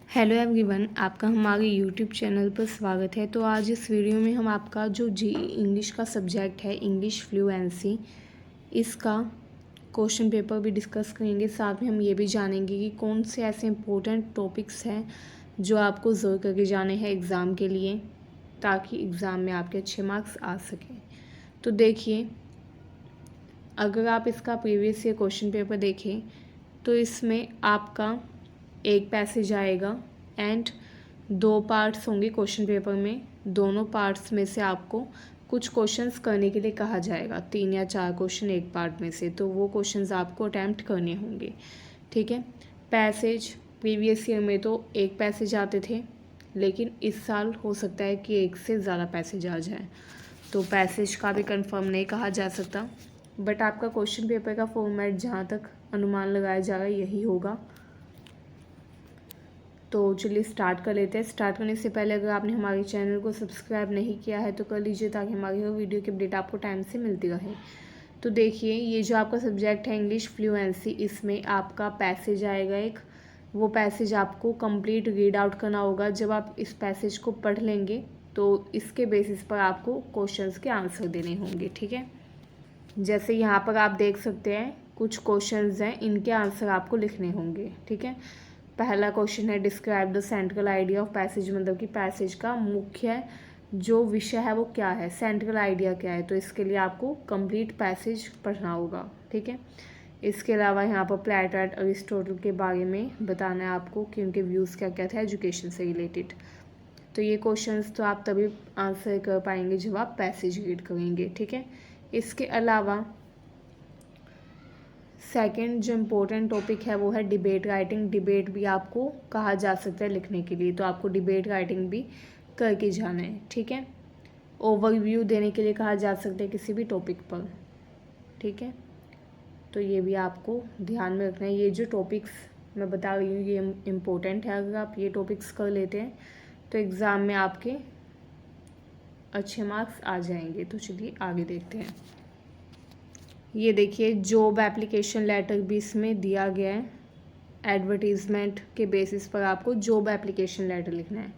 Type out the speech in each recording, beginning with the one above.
Hello everyone, आपका हमारे YouTube channel पर स्वागत है। तो आज इस वीडियो में हम आपका जो जी इंग्लिश का सब्जेक्ट है, इंग्लिश फ्लुएंसी, इसका क्वेश्चन पेपर भी डिस्कस करेंगे। साथ में हम ये भी जानेंगे कि कौन से ऐसे इम्पोर्टेंट टॉपिक्स हैं जो आपको ज़रूर करके जाने हैं एग्ज़ाम के लिए, ताकि एग्ज़ाम में आपके अच्छे मार्क्स आ सकें। तो देखिए, अगर आप इसका प्रीवियस ईयर क्वेश्चन पेपर देखें तो इसमें आपका एक पैसेज आएगा एंड 2 पार्ट्स होंगे क्वेश्चन पेपर में। दोनों पार्ट्स में से आपको कुछ क्वेश्चंस करने के लिए कहा जाएगा, 3 या 4 क्वेश्चन एक पार्ट में से, तो वो क्वेश्चंस आपको अटैम्प्ट करने होंगे। ठीक है। पैसेज प्रीवियस ईयर में तो एक पैसेज आते थे, लेकिन इस साल हो सकता है कि एक से ज़्यादा पैसेज आ जाए, तो पैसेज का भी कंफर्म नहीं कहा जा सकता। बट आपका क्वेश्चन पेपर का फॉर्मेट जहाँ तक अनुमान लगाया जा रहा है यही होगा। तो चलिए स्टार्ट कर लेते हैं। स्टार्ट करने से पहले अगर आपने हमारे चैनल को सब्सक्राइब नहीं किया है तो कर लीजिए, ताकि हमारी हर वीडियो की अपडेट आपको टाइम से मिलती रहे। तो देखिए, ये जो आपका सब्जेक्ट है इंग्लिश फ्लुएंसी, इसमें आपका पैसेज आएगा एक। वो पैसेज आपको कंप्लीट रीड आउट करना होगा। जब आप इस पैसेज को पढ़ लेंगे तो इसके बेसिस पर आपको क्वेश्चंस के आंसर देने होंगे। ठीक है। जैसे यहाँ पर आप देख सकते हैं कुछ क्वेश्चंस हैं, इनके आंसर आपको लिखने होंगे। ठीक है। पहला क्वेश्चन है describe the central idea of passage, मतलब कि पैसेज का मुख्य जो विषय है वो क्या है, सेंट्रल आइडिया क्या है। तो इसके लिए आपको कंप्लीट पैसेज पढ़ना होगा। ठीक है। इसके अलावा यहाँ पर प्लेटो एंड अरिस्टोटल के बारे में बताना है आपको कि उनके व्यूज़ क्या क्या थे एजुकेशन से रिलेटेड। तो ये क्वेश्चंस तो आप तभी आंसर कर पाएंगे जब आप पैसेज रीड करेंगे। ठीक है। इसके अलावा सेकंड जो इम्पोर्टेंट टॉपिक है वो है डिबेट राइटिंग। डिबेट भी आपको कहा जा सकता है लिखने के लिए, तो आपको डिबेट राइटिंग भी करके जाना है। ठीक है। ओवरव्यू देने के लिए कहा जा सकता है किसी भी टॉपिक पर। ठीक है। तो ये भी आपको ध्यान में रखना है। ये जो टॉपिक्स मैं बता रही हूँ ये इम्पोर्टेंट है। अगर आप ये टॉपिक्स कर लेते हैं तो एग्ज़ाम में आपके अच्छे मार्क्स आ जाएंगे। तो चलिए आगे देखते हैं। ये देखिए, जॉब एप्लीकेशन लेटर भी इसमें दिया गया है। एडवर्टीज़मेंट के बेसिस पर आपको जॉब एप्लीकेशन लेटर लिखना है।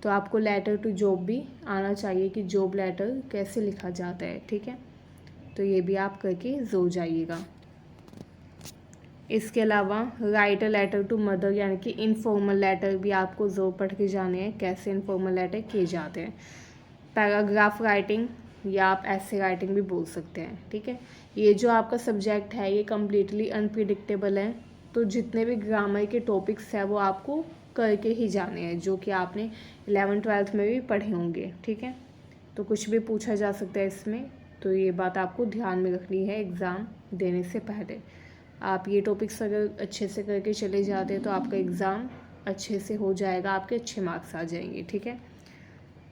तो आपको लेटर टू जॉब भी आना चाहिए कि जॉब लेटर कैसे लिखा जाता है। ठीक है। तो ये भी आप करके ज़रूर जाइएगा। इसके अलावा write a letter to mother, यानी कि इनफॉर्मल लेटर भी आपको ज़रूर पढ़ के जाने हैं, कैसे इनफॉर्मल लेटर किए जाते हैं। पैराग्राफ राइटिंग या आप ऐसे राइटिंग भी बोल सकते हैं। ठीक है। ये जो आपका सब्जेक्ट है ये कम्प्लीटली अनप्रिडिक्टेबल है, तो जितने भी ग्रामर के टॉपिक्स हैं वो आपको करके ही जाने हैं, जो कि आपने 11th-12th में भी पढ़े होंगे। ठीक है। तो कुछ भी पूछा जा सकता है इसमें, तो ये बात आपको ध्यान में रखनी है एग्ज़ाम देने से पहले। आप ये टॉपिक्स अगर अच्छे से करके चले जाते हैं तो आपका एग्ज़ाम अच्छे से हो जाएगा, आपके अच्छे मार्क्स आ जाएंगे। ठीक है।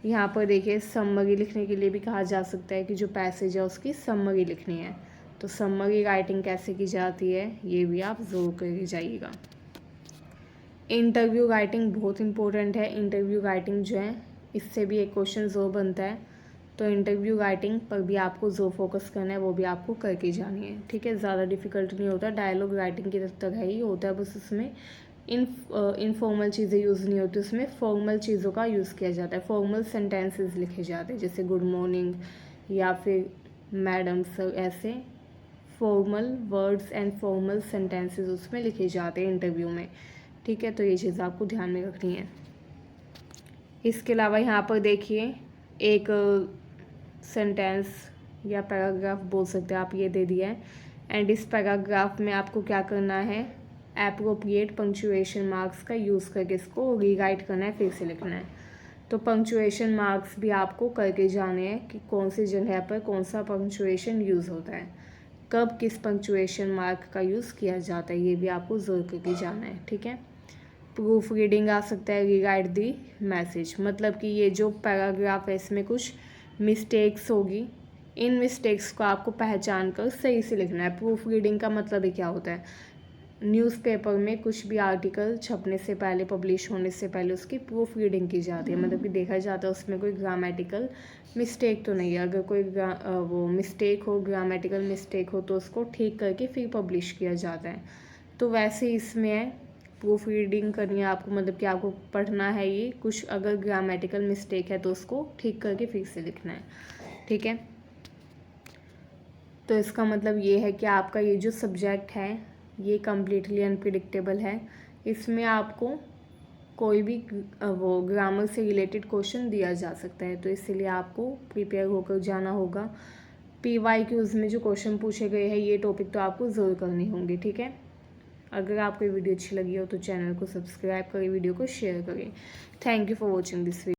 यहाँ पर देखिए, समरी लिखने के लिए भी कहा जा सकता है कि जो पैसेज है उसकी समरी लिखनी है। तो समरी राइटिंग कैसे की जाती है ये भी आप ज़रूर करके जाइएगा। इंटरव्यू राइटिंग बहुत इंपॉर्टेंट है। इंटरव्यू राइटिंग जो है इससे भी एक क्वेश्चन ज़रूर बनता है, तो इंटरव्यू राइटिंग पर भी आपको ज़रूर फोकस करना है, वो भी आपको करके जानी है। ठीक है। ज़्यादा डिफिकल्ट नहीं होता, डायलॉग राइटिंग की तरह ही होता है, बस उसमें इनफॉर्मल चीज़ें यूज़ नहीं होती, उसमें फॉर्मल चीज़ों का यूज़ किया जाता है। फॉर्मल सेंटेंसेस लिखे जाते हैं, जैसे गुड मॉर्निंग या फिर मैडम सर, ऐसे formal words and formal sentences उसमें लिखे जाते हैं इंटरव्यू में। ठीक है। तो ये चीज़ आपको ध्यान में रखनी है। इसके अलावा यहाँ पर देखिए, एक सेंटेंस या पैराग्राफ बोल सकते हैं आप, ये दे दिया है एंड इस पैराग्राफ में आपको क्या करना है, एप्रोप्रिएट पंक्चुएशन मार्क्स का यूज़ करके इसको रीराइट करना है, फिर से लिखना है। तो पंक्चुएशन मार्क्स भी आपको करके जाने हैं कि कौन सी जगह पर कौन सा पंक्चुएशन यूज़ होता है, कब किस पंक्चुएशन मार्क का यूज़ किया जाता है, ये भी आपको ज़रूर करके जाना है। ठीक है। प्रूफ रीडिंग आ सकता है, रीराइट दी मैसेज, मतलब कि ये जो पैराग्राफ है इसमें कुछ मिस्टेक्स होगी, इन मिस्टेक्स को आपको पहचान कर सही से लिखना है। प्रूफ रीडिंग का मतलब ही क्या होता है, न्यूज़पेपर में कुछ भी आर्टिकल छपने से पहले, पब्लिश होने से पहले उसकी प्रूफ रीडिंग की जाती है, मतलब कि देखा जाता है उसमें कोई ग्रामेटिकल मिस्टेक तो नहीं है। अगर कोई वो मिस्टेक हो, ग्रामेटिकल मिस्टेक हो, तो उसको ठीक करके फिर पब्लिश किया जाता है। तो वैसे इसमें है, प्रूफ रीडिंग करनी है आपको, मतलब कि आपको पढ़ना है ये कुछ, अगर ग्रामेटिकल मिस्टेक है तो उसको ठीक करके फिर से लिखना है, ठीक है। तो इसका मतलब ये है कि आपका ये जो सब्जेक्ट है ये कम्प्लीटली अनप्रिडिक्टेबल है। इसमें आपको कोई भी वो ग्रामर से रिलेटेड क्वेश्चन दिया जा सकता है, तो इसीलिए आपको प्रिपेयर होकर जाना होगा। PYQs में जो क्वेश्चन पूछे गए हैं ये टॉपिक तो आपको ज़रूर करने होंगे, ठीक है। अगर आपको ये वीडियो अच्छी लगी हो तो चैनल को सब्सक्राइब करें, वीडियो को शेयर करें। Thank you for watching this video.